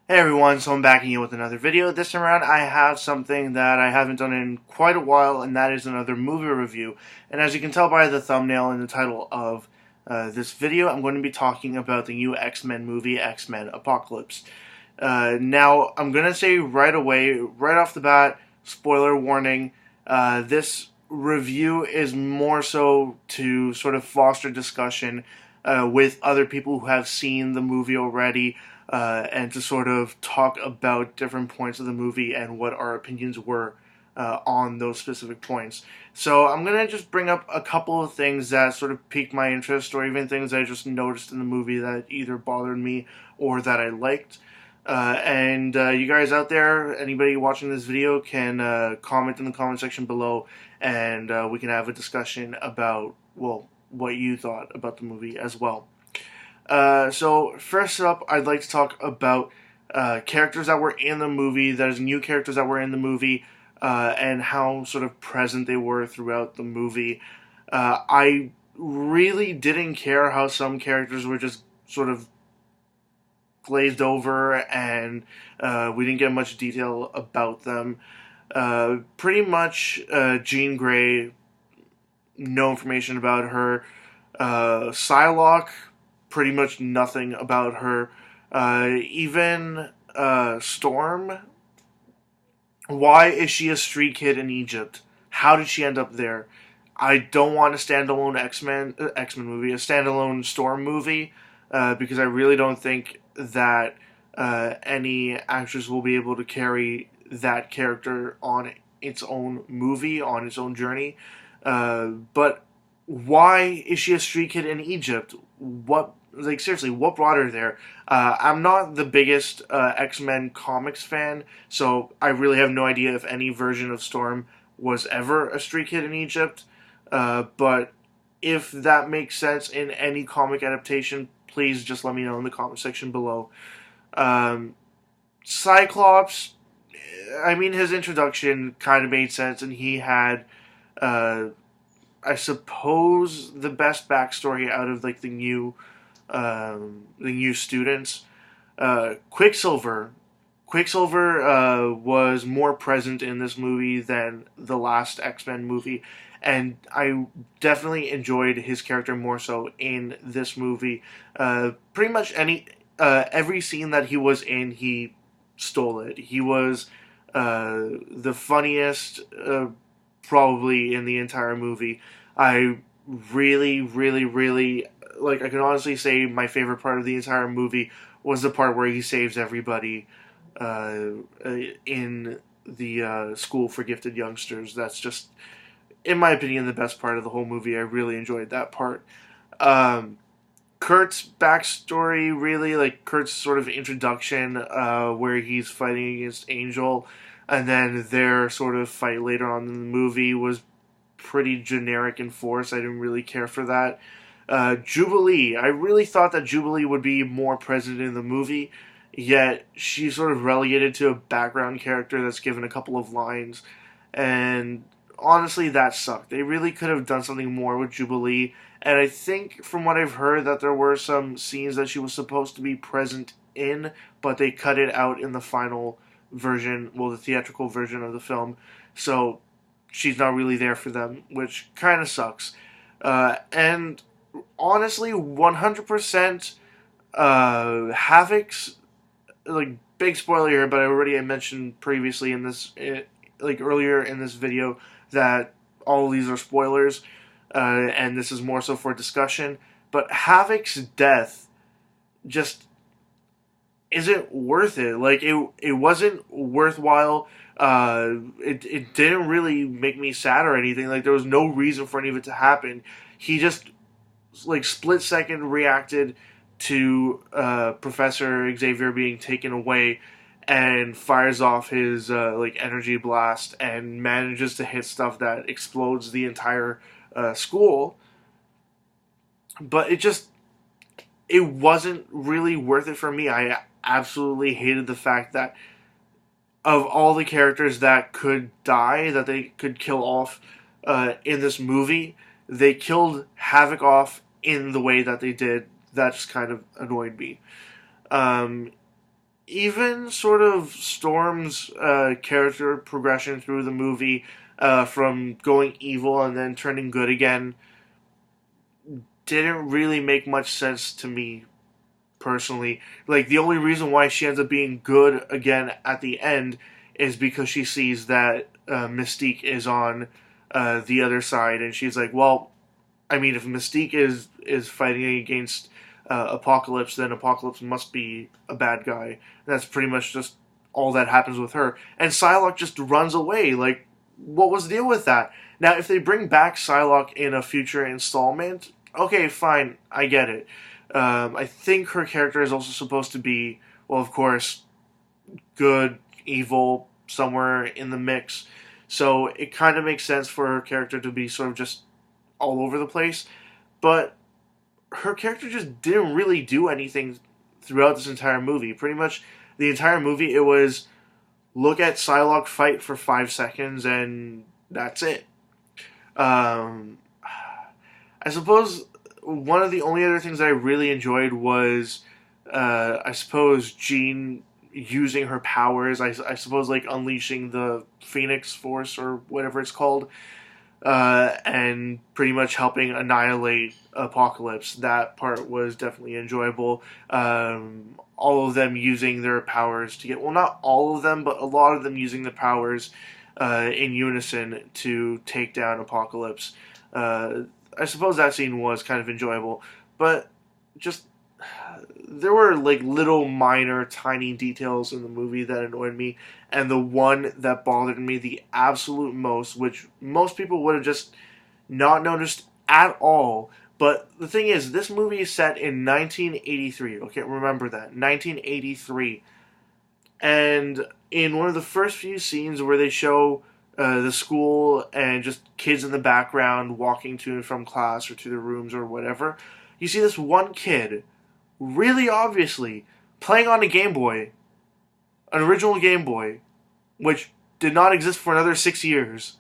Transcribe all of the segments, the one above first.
Hey everyone, so I'm back again with another video. This time around I have something that I haven't done in quite a while, and that is another movie review. And as you can tell by the thumbnail and the title of this video, I'm going to be talking about the new X-Men movie, X-Men Apocalypse. Now, I'm going to say right away, right off the bat, spoiler warning, this review is more so to sort of foster discussion with other people who have seen the movie already, and to sort of talk about different points of the movie and what our opinions were on those specific points. So I'm going to just bring up a couple of things that sort of piqued my interest, or even things I just noticed in the movie that either bothered me or that I liked. And you guys out there, anybody watching this video, can comment in the comment section below, and we can have a discussion about, well, what you thought about the movie as well. So first up, I'd like to talk about characters that were in the movie, there's new characters that were in the movie, and how sort of present they were throughout the movie. I really didn't care how some characters were just sort of glazed over, and we didn't get much detail about them. Pretty much Jean Grey, no information about her. Psylocke, pretty much nothing about her. Even Storm, why is she a street kid in Egypt? How did she end up there? I don't want a standalone X-Men movie, a standalone Storm movie, because I really don't think that any actress will be able to carry that character on its own movie, on its own journey. But why is she a street kid in Egypt? Seriously, what brought her there? I'm not the biggest X-Men comics fan, so I really have no idea if any version of Storm was ever a street kid in Egypt. But if that makes sense in any comic adaptation, please just let me know in the comment section below. Cyclops, I mean, his introduction kind of made sense, and he had, I suppose, the best backstory out of like the new students. Quicksilver was more present in this movie than the last X-Men movie, and I definitely enjoyed his character more so in this movie. Pretty much every scene that he was in, he stole it. He was the funniest, probably, in the entire movie. I really, really, really, like, I can honestly say my favorite part of the entire movie was the part where he saves everybody in the school for gifted youngsters. That's just, in my opinion, the best part of the whole movie. I really enjoyed that part. Kurt's backstory, really, like Kurt's sort of introduction, where he's fighting against Angel, and then their sort of fight later on in the movie, was pretty generic in force. I didn't really care for that. Jubilee, I really thought that Jubilee would be more present in the movie, yet she's sort of relegated to a background character that's given a couple of lines, and honestly, that sucked. They really could have done something more with Jubilee, and I think from what I've heard that there were some scenes that she was supposed to be present in, but they cut it out in the final version, well, the theatrical version of the film, so she's not really there for them, which kind of sucks. And honestly, 100% Havoc's, like, big spoiler here, but I mentioned previously in this, like earlier in this video, that all of these are spoilers, and this is more so for discussion, but Havoc's death just isn't worth it. Like, it wasn't worthwhile. It didn't really make me sad or anything. Like, there was no reason for any of it to happen. He just, like, split second reacted to Professor Xavier being taken away, and fires off his like energy blast and manages to hit stuff that explodes the entire school. But it wasn't really worth it for me. I absolutely hated the fact that of all the characters that could die, that they could kill off in this movie, they killed Havoc off in the way that they did. That just kind of annoyed me. even sort of Storm's character progression through the movie, from going evil and then turning good again, didn't really make much sense to me personally. Like, the only reason why she ends up being good again at the end is because she sees that Mystique is on the other side, and she's like, well, I mean, if Mystique is fighting against Apocalypse, then Apocalypse must be a bad guy. And that's pretty much just all that happens with her. And Psylocke just runs away. Like, what was the deal with that? Now, if they bring back Psylocke in a future installment, okay, fine, I get it. I think her character is also supposed to be, well, of course, good, evil, somewhere in the mix. So it kind of makes sense for her character to be sort of just all over the place. But her character just didn't really do anything throughout this entire movie. Pretty much the entire movie, it was look at Psylocke fight for 5 seconds, and that's it. Um, I suppose one of the only other things that I really enjoyed was, I suppose, Jean using her powers. I suppose, like, unleashing the Phoenix Force or whatever it's called, and pretty much helping annihilate Apocalypse. That part was definitely enjoyable. All of them using their powers to get, well, not all of them, but a lot of them using the powers in unison to take down Apocalypse. I suppose that scene was kind of enjoyable, but just there were like little minor tiny details in the movie that annoyed me, and the one that bothered me the absolute most, which most people would have just not noticed at all. But the thing is, this movie is set in 1983. Okay, remember that, 1983. And in one of the first few scenes where they show the school and just kids in the background walking to and from class or to their rooms or whatever, you see this one kid really obviously playing on a Game Boy, an original Game Boy, which did not exist for another 6 years.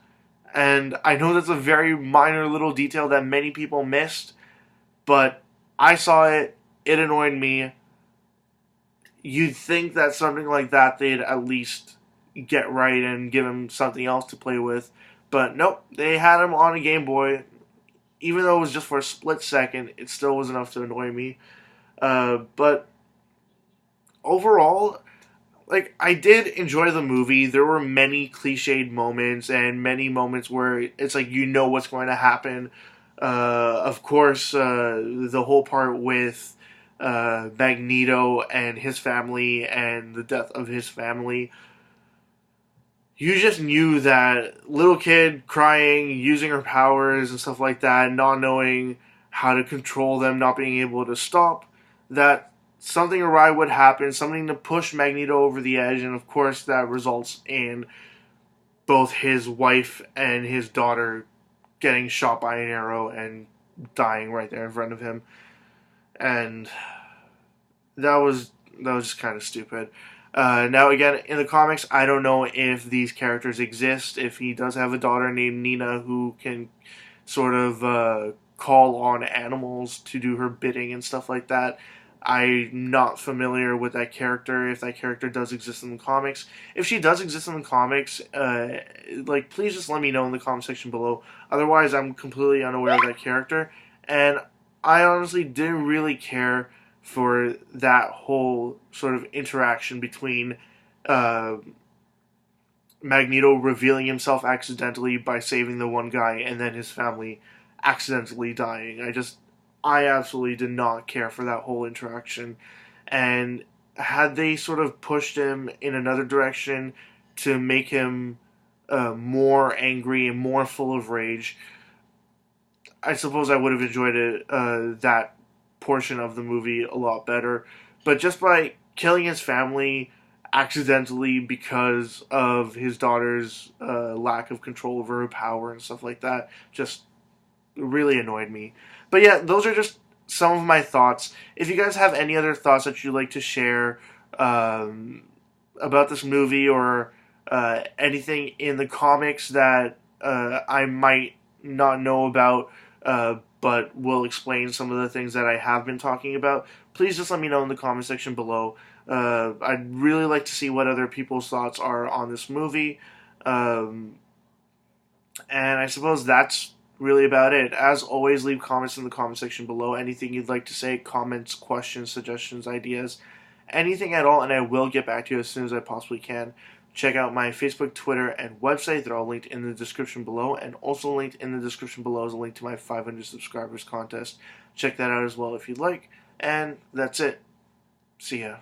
And I know that's a very minor little detail that many people missed, but I saw it, it annoyed me. You'd think that something like that they'd at least get right and give him something else to play with, but nope, they had him on a Game Boy. Even though it was just for a split second, it still was enough to annoy me. But overall, like, I did enjoy the movie. There were many cliched moments and many moments where it's like you know what's going to happen. Of course, the whole part with Magneto and his family and the death of his family. You just knew that little kid crying, using her powers and stuff like that, not knowing how to control them, not being able to stop, that something awry would happen, something to push Magneto over the edge, and of course that results in both his wife and his daughter getting shot by an arrow and dying right there in front of him. And that was just kind of stupid. Now, again, in the comics, I don't know if these characters exist, if he does have a daughter named Nina who can sort of call on animals to do her bidding and stuff like that. I'm not familiar with that character, if that character does exist in the comics. If she does exist in the comics, like, please just let me know in the comment section below. Otherwise, I'm completely unaware of that character, and I honestly didn't really care for that whole sort of interaction between Magneto revealing himself accidentally by saving the one guy and then his family accidentally dying. I absolutely did not care for that whole interaction. And had they sort of pushed him in another direction to make him more angry and more full of rage, I suppose I would have enjoyed it, that portion of the movie a lot better. But just by killing his family accidentally because of his daughter's lack of control over her power and stuff like that, just really annoyed me. But yeah, those are just some of my thoughts. If you guys have any other thoughts that you'd like to share about this movie, or anything in the comics that I might not know about, but will explain some of the things that I have been talking about, please just let me know in the comment section below. I'd really like to see what other people's thoughts are on this movie. And I suppose that's really about it. As always, leave comments in the comment section below. Anything you'd like to say, comments, questions, suggestions, ideas, anything at all, and I will get back to you as soon as I possibly can. Check out my Facebook, Twitter, and website. They're all linked in the description below, and also linked in the description below is a link to my 500 subscribers contest. Check that out as well if you'd like. And that's it. See ya.